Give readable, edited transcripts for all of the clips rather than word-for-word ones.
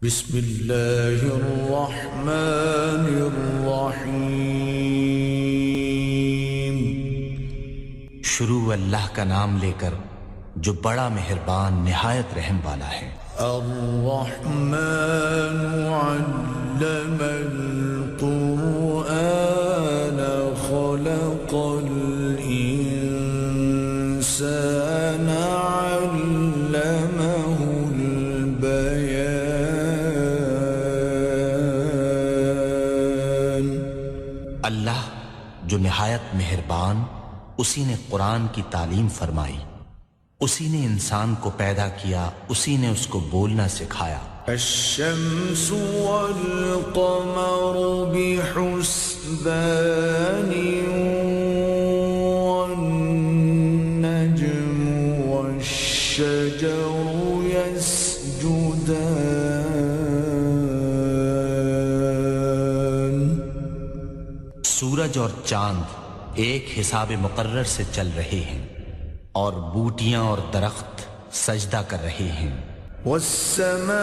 بسم اللہ الرحمن الرحیم۔ شروع اللہ کا نام لے کر جو بڑا مہربان نہایت رحم والا ہے۔ الرحمن علم القرآن خلق الإنسان علمه البيان۔ اللہ جو نہایت مہربان، اسی نے قرآن کی تعلیم فرمائی، اسی نے انسان کو پیدا کیا، اسی نے اس کو بولنا سکھایا۔ الشمس والقمر بحسبان والنجم والشجر يسجدان۔ سورج اور چاند ایک حساب مقرر سے چل رہے ہیں، اور بوٹیاں اور درخت سجدہ کر رہے ہیں۔ والسماء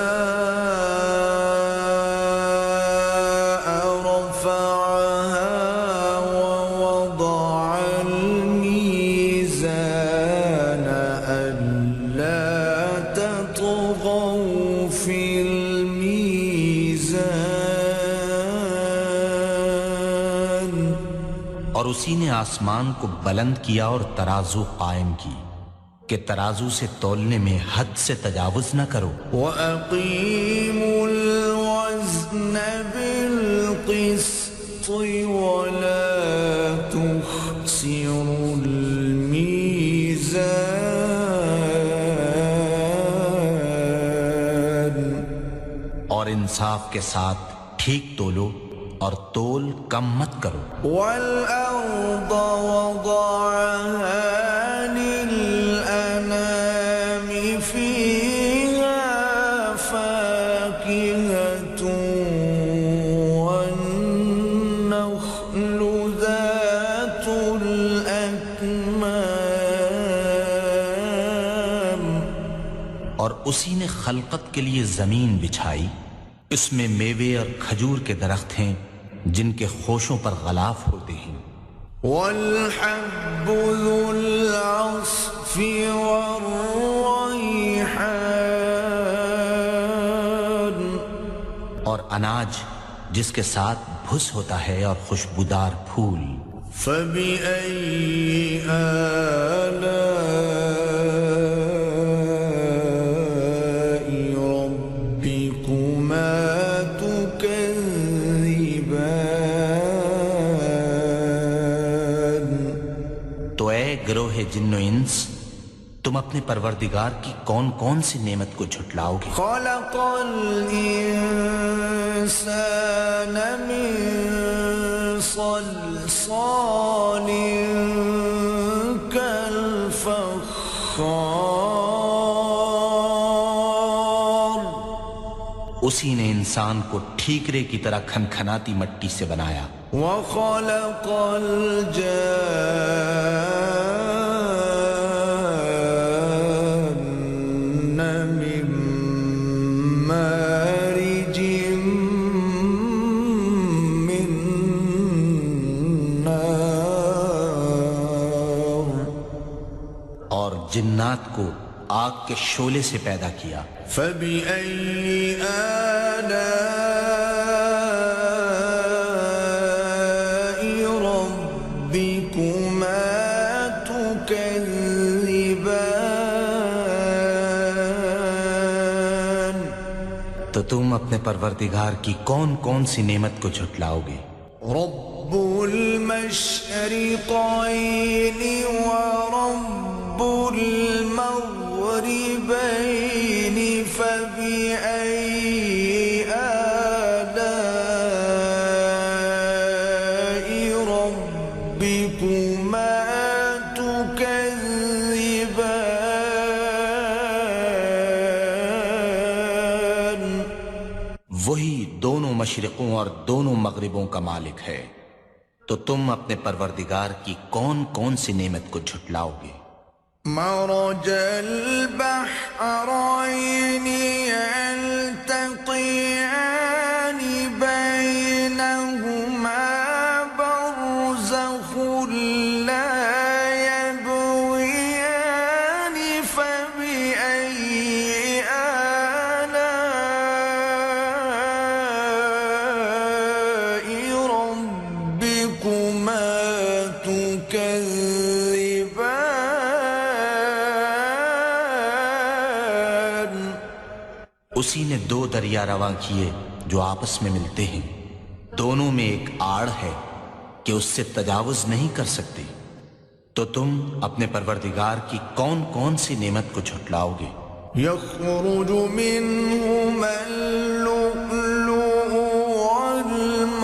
رفعها ووضع الميزان ألا تطغوا في الميزان۔ اور اسی نے آسمان کو بلند کیا اور ترازو قائم کی کہ ترازو سے تولنے میں حد سے تجاوز نہ کرو۔ وَأَقِيمُوا الْوَزْنَ بِالْقِسْطِ وَلَا تُخْسِرُوا الْمِيزَانَ۔ اور انصاف کے ساتھ ٹھیک تولو اور تول کم مت کرو۔ وَالْأَرْضَ وَضَعَهَا لِلْأَنَامِ فِيهَا فَاكِهَةٌ وَالنَّخْلُ ذَاتُ الْأَكْمَامِ۔ اور اسی نے خلقت کے لیے زمین بچھائی، اس میں میوے اور کھجور کے درخت ہیں جن کے خوشوں پر غلاف ہوتے ہیں۔ وَالْحَبُّ ذُو الْعَصْفِ وَالرَّيْحَانُ۔ اور اناج جس کے ساتھ بھس ہوتا ہے اور خوشبودار پھول۔ فَبِأَيِّ آلَاءِ رَبِّكُمَا تُكَذِّبَانِ۔ تو اے گروہ جن و انس، تم اپنے پروردگار کی کون کون سی نعمت کو جھٹلاؤ گے؟ خَلَقَ الْإِنسَانَ مِن صَلْصَالٍ كَالْفَخَّارِ۔ اسی نے انسان کو ٹھیکرے کی طرح کھنکھناتی مٹی سے بنایا۔ وَخَلَقَ الْجَانَّ مِن مَّارِجٍ مِّن نَّارٍ۔ اور جنات کو آگ کے شعلے سے پیدا کیا۔ فَبِأَيِّ آلَاءِ رَبِّكُمَا تُكَذِّبَانِ۔ تو تم اپنے پروردگار کی کون کون سی نعمت کو جھٹلاؤ گے؟ رَبُّ الْمَشْرِقَيْنِ وَرَبُّ الْمَغْرِبَيْنِ فَبِأَيِّ آلَاءِ رَبِّكُمَا تُكَذِّبَانِ۔ وہی دونوں مشرقوں اور دونوں مغربوں کا مالک ہے، تو تم اپنے پروردگار کی کون کون سی نعمت کو جھٹلاؤ گے؟ مرج البحرين يلتقي اسی نے دو دریا رواں کیے جو آپس میں ملتے ہیں، دونوں میں ایک آڑ ہے کہ اس سے تجاوز نہیں کر سکتے، تو تم اپنے پروردگار کی کون کون سی نعمت کو جھٹلاؤ گے؟ يخرج منهما اللؤلؤ والمرجان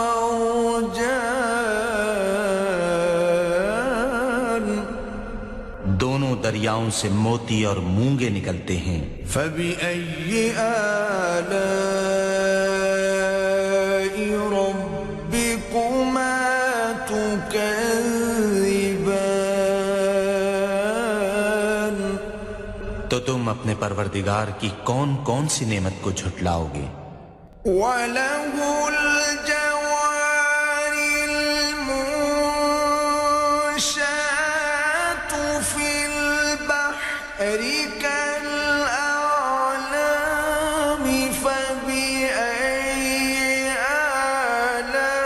دونوں دریاؤں سے موتی اور مونگے نکلتے ہیں، فبأي آلاء ربكما تكذبان تو تم اپنے پروردگار کی کون کون سی نعمت کو جھٹلاؤ گے؟ وَلَهُ الْجَوَارِ الْمُنشَآتُ فِي الْبَحْرِ كَالْأَعْلَامِ فَبِأَيِّ آلَاءِ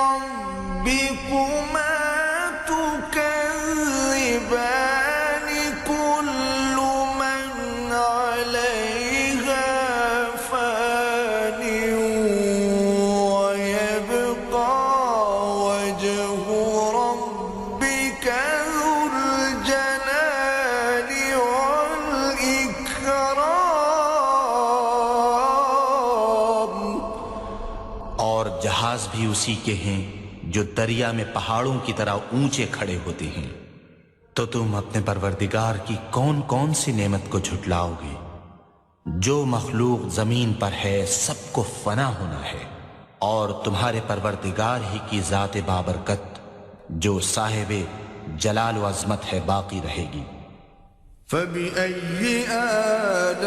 رَبِّكُمَا تُكَذِّبَانِ كُلُّ مَنْ عَلَيْهَا فَانٍ وَيَبْقَى وَجْهُ رَبِّكَ ذُو الْجَلَالِ وَالْإِكْرَامِ اور جہاز بھی اسی کے ہیں جو دریا میں پہاڑوں کی طرح اونچے کھڑے ہوتے ہیں، تو تم اپنے پروردگار کی کون کون سی نعمت کو جھٹلاؤ گے؟ جو مخلوق زمین پر ہے سب کو فنا ہونا ہے، اور تمہارے پروردگار ہی کی ذات بابرکت جو صاحب جلال و عظمت ہے باقی رہے گی۔ فَبِأَيِّ آلَاءِ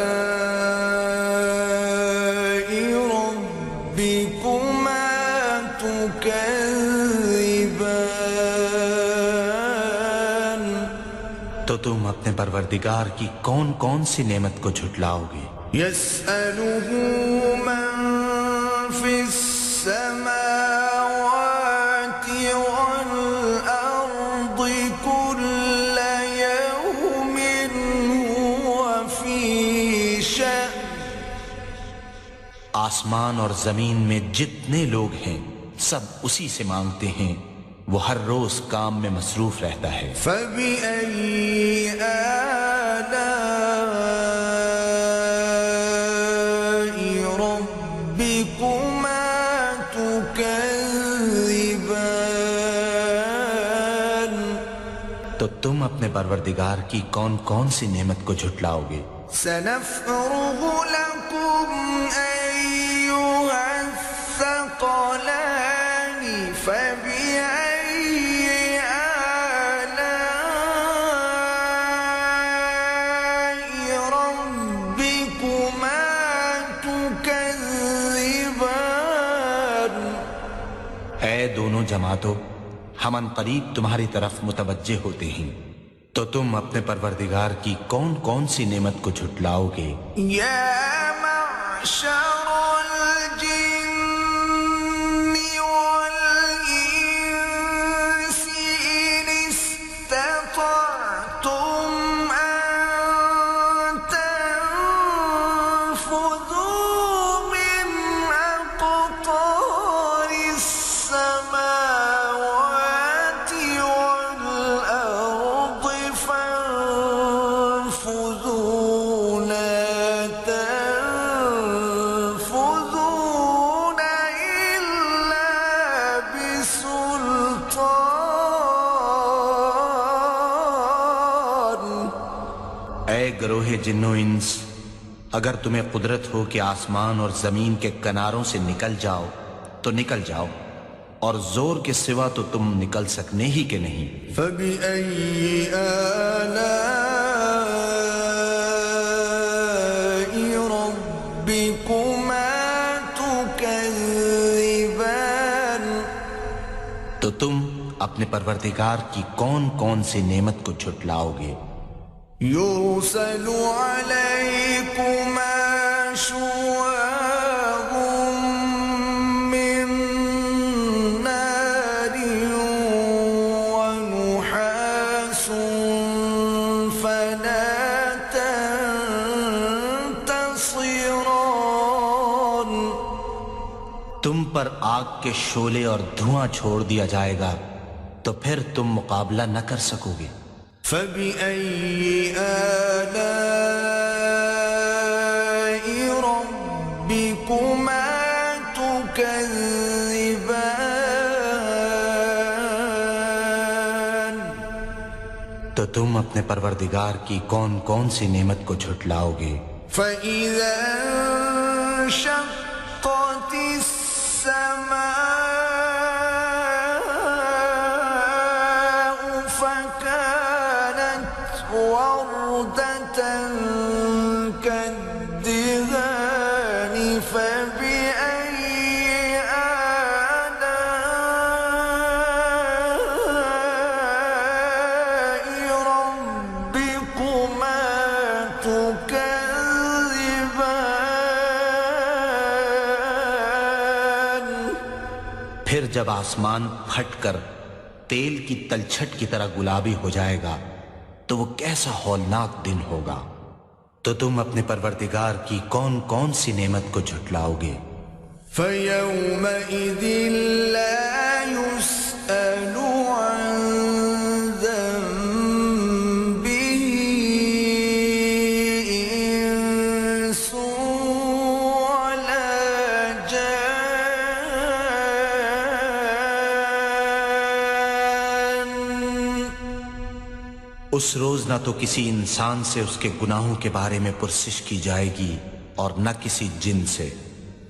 رَبِّكُمَا تُكَذِّبَانِ تو تم اپنے پروردگار کی کون کون سی نعمت کو جھٹلاؤ گے؟ يَسْأَلُهُ مَن فِي السَّمَاوَاتِ وَالْأَرْضِ كُلَّ يَوْمٍ هُوَ فِي شَأْنٍ آسمان اور زمین میں جتنے لوگ ہیں سب اسی سے مانگتے ہیں، وہ ہر روز کام میں مصروف رہتا ہے۔ فَبِأَيِّ آلَاءِ رَبِّكُمَا تُكَذِّبَانِ تو تم اپنے پروردگار کی کون کون سی نعمت کو جھٹلاؤ گے؟ سَنَفْرُغُ لَكُمْ أَيُّهَ الثَّقَلَانِ فَبِأَيِّ آلَاءِ رَبِّكُمَا تُكَذِّبَانِ اے دونوں جماعتوں، ہم ان قریب تمہاری طرف متوجہ ہوتے ہیں، تو تم اپنے پروردگار کی کون کون سی نعمت کو جھٹلاؤ گے؟ يَا مَعْشَرَ الْجِنِّ وَالْإِنسِ إِنِ اسْتَطَعْتُمْ أَن تَنفُذُوا مِنْ أَقْطَارِ السَّمَاوَاتِ وَالْأَرْضِ فَانفُذُوا لَا تَنفُذُونَ إِلَّا بِسُلْطَانٍ اے گروہ جن و انس، اگر تمہیں قدرت ہو کہ آسمان اور زمین کے کناروں سے نکل جاؤ تو نکل جاؤ، اور زور کے سوا تو تم نکل سکنے ہی کے نہیں۔ فَبِأَيِّ آلَاءِ رَبِّكُمَا تُكَذِّبَانِ تو تم اپنے پروردگار کی کون کون سی نعمت کو جھٹلاؤ گے؟ يُرْسَلُ عَلَيْكُمَا شُوَاظٌ مِّن نَّارٍ وَنُحَاسٌ فَلَا تَنْتَصِرَانِ تم پر آگ کے شعلے اور دھواں چھوڑ دیا جائے گا تو پھر تم مقابلہ نہ کر سکو گے۔ فَبِأَيِّ آلَاءِ رَبِّكُمَا تُكَذِّبَانِ؟ تو تم اپنے پروردگار کی کون کون سی نعمت کو جھٹلاؤ گے؟ فَإِذَا انشَقَّتِ السَّمَاءُ فَكَانَتْ وَرْدَةً كَالدِّهَانِ فَبِأَيِّ آلَاءِ رَبِّكُمَا تُكَذِّبَانِ؟ پھر جب آسمان پھٹ کر تیل کی تلچھٹ کی طرح گلابی ہو جائے گا تو وہ کیسا ہولناک دن ہوگا۔ تو تم اپنے پروردگار کی کون کون سی نعمت کو جھٹلاؤ گے؟ فَيَوْمَئِذٍ لَا يُسْأَلُ عَنْ ذَنبِهِ إِنسٌ وَلَا جَانٌّ۔ اس روز نہ تو کسی انسان سے اس کے گناہوں کے بارے میں پرسش کی جائے گی اور نہ کسی جن سے۔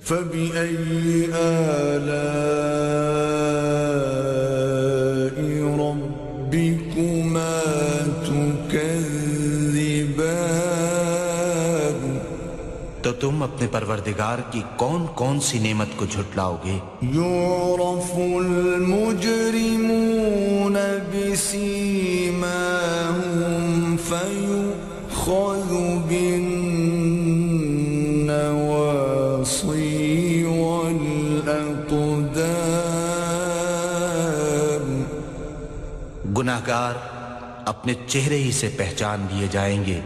فَبِأَيِّ آلَاءِ رَبِّكُمَا تُكَذِّبَانِ؟ تو تم اپنے پروردگار کی کون کون سی نعمت کو جھٹلاؤ گے؟ يُعْرَفُ الْمُجْرِمُونَ بِسِيمَاهُمْ فَيُؤْخَذُ بِالنَّوَاصِي وَالْأَقْدَامِ۔ گناہگار اپنے چہرے ہی سے پہچان لیے جائیں گے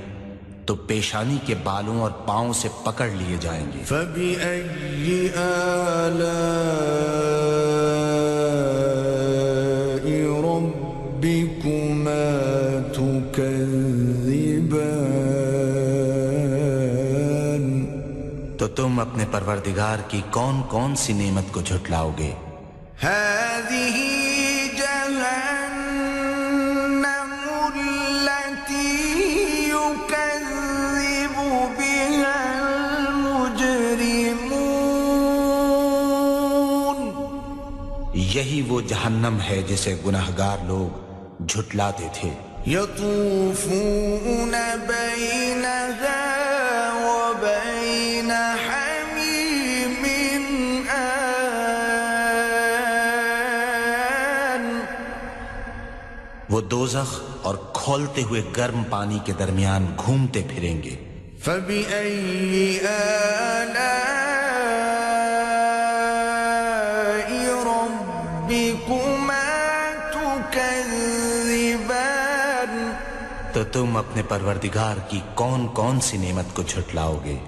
تو پیشانی کے بالوں اور پاؤں سے پکڑ لیے جائیں گے۔ فَبِأَيِّ آلَاءِ رَبِّكُمَا تُكَذِّبَانِ؟ تو تم اپنے پروردگار کی کون کون سی نعمت کو جھٹلاؤ گے؟ هَذِهِ جَهَنَّمُ الَّتِي يُكَذِّبُ بِهَا الْمُجْرِمُونَ۔ یہی وہ جہنم ہے جسے گناہگار لوگ جھٹلاتے تھے۔ يَطُوفُونَ بَيْنَهَا وَبَيْنَ حَمِيمٍ آنٍ۔ وہ دوزخ اور کھولتے ہوئے گرم پانی کے درمیان گھومتے پھریں گے۔ فَبِأَيِّ آلَاءِ رَبِّكُمَا تُكَذِّبَانِ؟ تو تم اپنے پروردگار کی کون کون سی نعمت کو جھٹلاؤ گے؟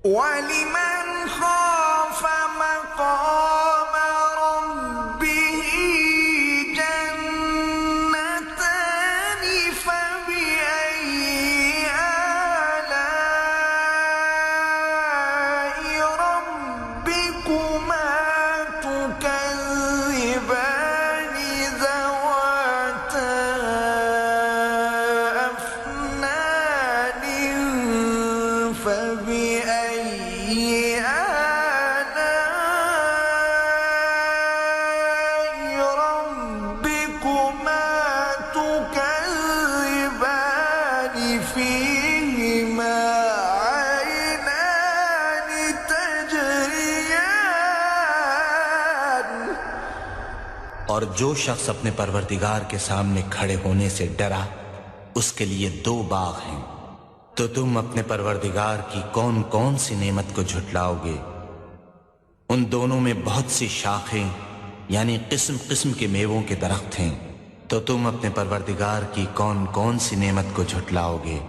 وَلِمَنْ خَافَ مَقَامَ رَبِّهِ جَنَّتَانِ فَبِأَيِّ آلَاءِ رَبِّكُمَا تُكَذِّبَانِ؟ ذَوَاتَا أَفْنَانٍ فَبِأَيِّ آلَاءِ رَبِّكُمَا تُكَذِّبَانِ؟ فِيهِمَا عَيْنَانِ تَجْرِيَانِ۔ اور جو شخص اپنے پروردگار کے سامنے کھڑے ہونے سے ڈرا اس کے لیے دو باغ ہیں۔ تو تم اپنے پروردگار کی کون کون سی نعمت کو جھٹلاؤ گے؟ ان دونوں میں بہت سی شاخیں یعنی قسم قسم کے میووں کے درخت ہیں۔ تو تم اپنے پروردگار کی کون کون سی نعمت کو جھٹلاؤ گے؟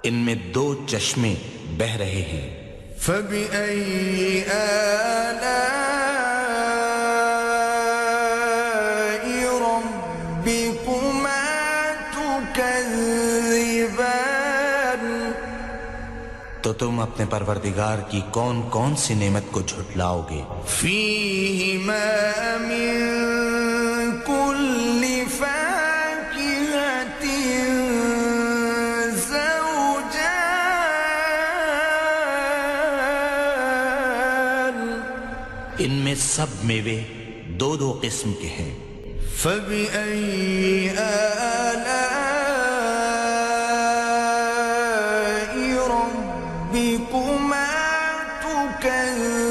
ان میں دو چشمے بہہ رہے ہیں۔ فَبِأَيِّ آلَاءِ تو تم اپنے پروردگار کی کون کون سی نعمت کو جھٹلاؤ گے؟ فیہما من کل فاکہۃ زوجان، ان میں سب میوے دو دو قسم کے ہیں۔ فبأي آلاء ربكما تكذبان،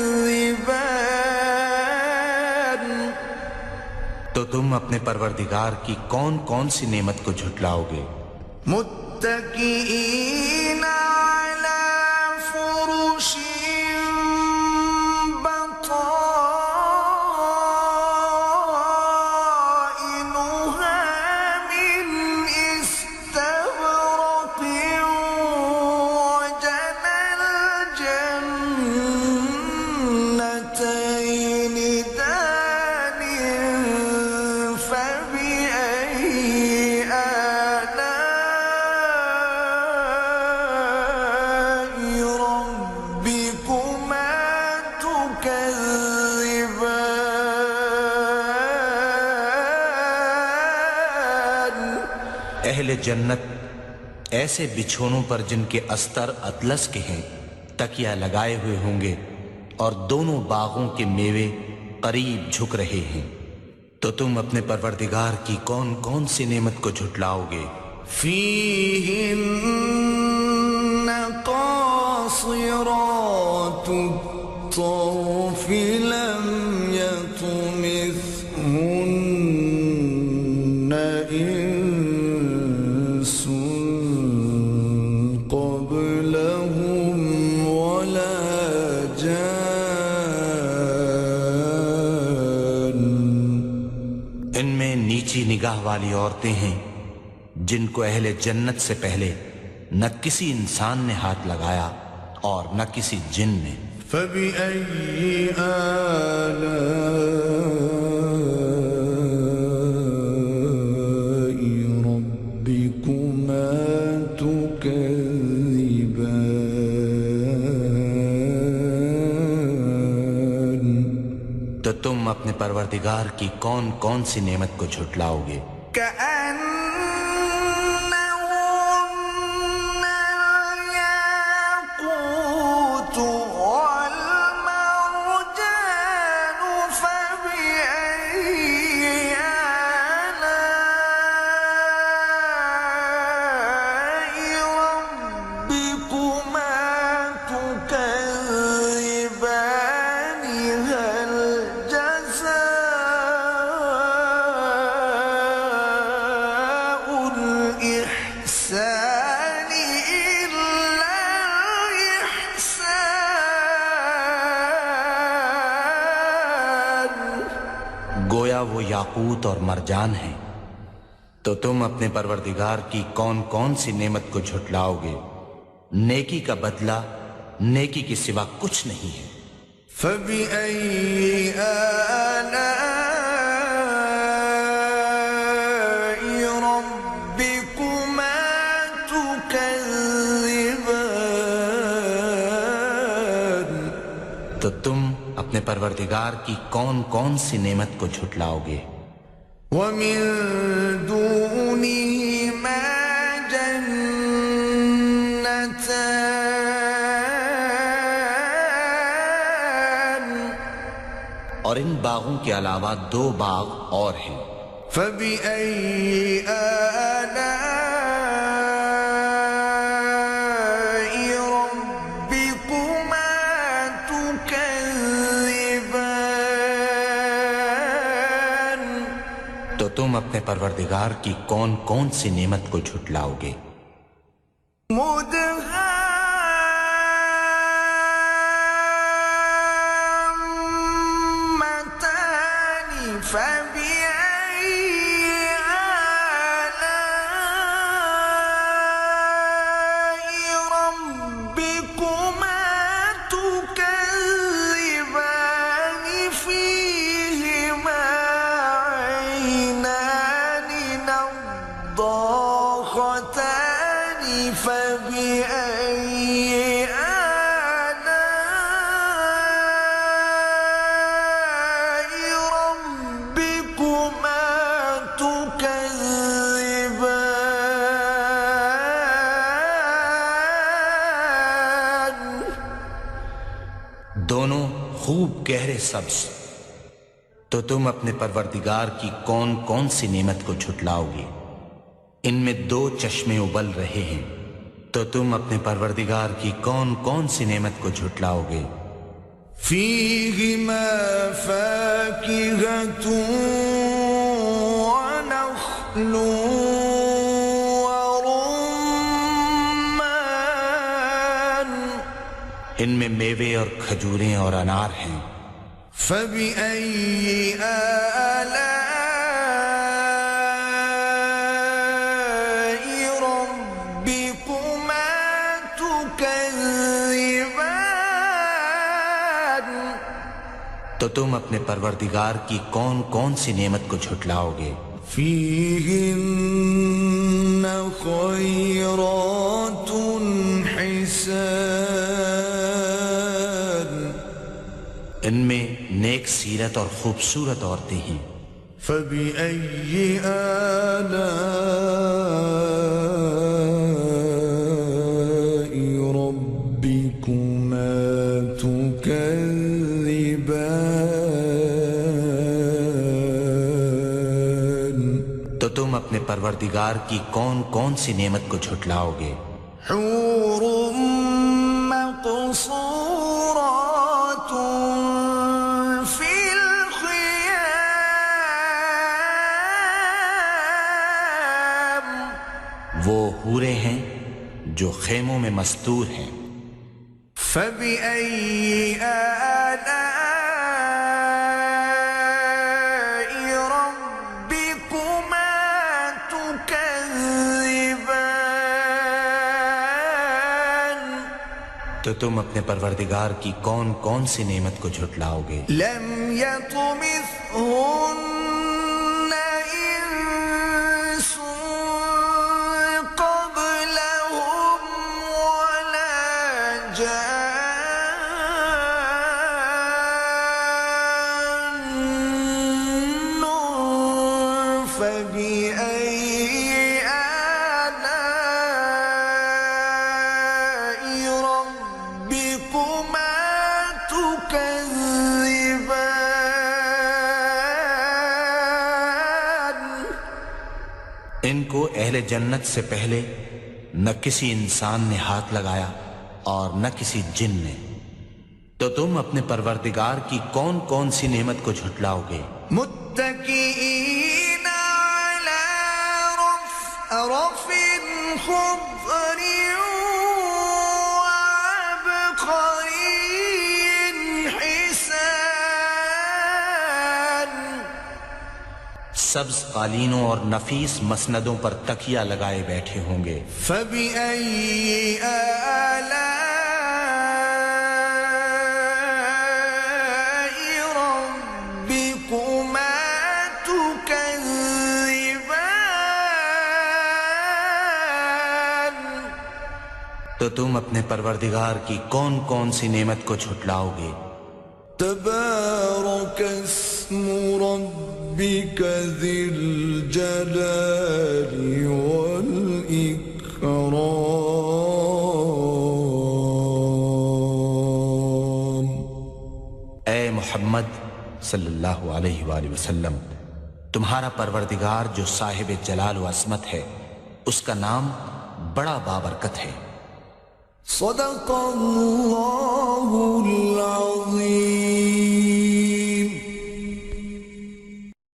تو تم اپنے پروردگار کی کون کون سی نعمت کو جھٹلاؤ گے؟ متكئين على فرش اہل جنت ایسے بچھونوں پر جن کے استر اطلس کے ہیں تکیہ لگائے ہوئے ہوں گے، اور دونوں باغوں کے میوے قریب جھک رہے ہیں۔ تو تم اپنے پروردگار کی کون کون سی نعمت کو جھٹلاؤ گے؟ فیہن قاصرات الطرف لم یطمثہن انس قبلہم ولا جان، ان میں نیچی نگاہ والی عورتیں ہیں جن کو اہل جنت سے پہلے نہ کسی انسان نے ہاتھ لگایا اور نہ کسی جن نے۔ فبأي آلاء ربكما تكذبان، تو تم اپنے پروردگار کی کون کون سی نعمت کو جھٹلاؤ گے؟ كأنهن الياقوت والمرجان، فبأي آلاء ربكما تكذبان، هل جزاء الإحسان إلا الإحسان؟ گویا وہ یاقوت اور مرجان ہیں۔ تو تم اپنے پروردگار کی کون کون سی نعمت کو جھٹلاؤ گے؟ نیکی کا بدلہ نیکی کے سوا کچھ نہیں ہے۔ فبأي آلاء ربكما تكذبان، تو تم اپنے پروردگار کی کون کون سی نعمت کو جھٹلاؤ گے؟ ومن دونهما جنتان، اور ان باغوں کے علاوہ دو باغ اور ہیں۔ فبأي آلاء ربكما تكذبان، تو تم اپنے پروردگار کی کون کون سی نعمت کو جھٹلاؤ گے؟ مدهامتان، فبأي آلاء ربكما تكذبان، فيهما عينان نضاختان دونوں خوب گہرے سبز، تو تم اپنے پروردگار کی کون کون سی نعمت کو جھٹلاؤ گے؟ ان میں 2 چشمے ابل رہے ہیں، تو تم اپنے پروردگار کی کون کون سی نعمت کو جھٹلاؤ گے؟ فيهما فاكهة ونخل ورمان، ان میں میوے اور کھجوریں اور انار ہیں۔ فبأي آلاء ربكما تكذبان، تو تم اپنے پروردگار کی کون کون سی نعمت کو جھٹلاؤ گے؟ فيهن خيرات حسان، ان میں نیک سیرت اور خوبصورت عورتیں ہیں۔ فبأي آلاء ربكما تكذبان، تو تم اپنے پروردگار کی کون کون سی نعمت کو جھٹلاؤ گے؟ حور مقصورات في الخيام، وہ حوریں ہیں جو خیموں میں مستور ہیں۔ فبأي آلاء ربكما تكذبان، تو تم اپنے پروردگار کی کون کون سی نعمت کو جھٹلاؤ گے؟ لم يطمثهن إنس قبلهم ولا جان، فبأي آلاء ربكما تكذبان، ان کو اہل جنت سے پہلے نہ کسی انسان نے ہاتھ لگایا اور نہ کسی جن نے، تو تم اپنے پروردگار کی کون کون سی نعمت کو جھٹلاؤ گے؟ متكئين على رفرف خضر وعبقري حسان، سبز قالینوں اور نفیس مسندوں پر تکیہ لگائے بیٹھے ہوں گے۔ فبأي آلاء ربكما تكذبان، تو تم اپنے پروردگار کی کون کون سی نعمت کو جھٹلاؤ گے؟ تبارك اسم ربك ذي الجلال والإكرام، اے محمد صلی اللہ علیہ وآلہ وسلم، تمہارا پروردگار جو صاحب جلال و عظمت ہے، اس کا نام بڑا بابرکت ہے۔ صدق اللہ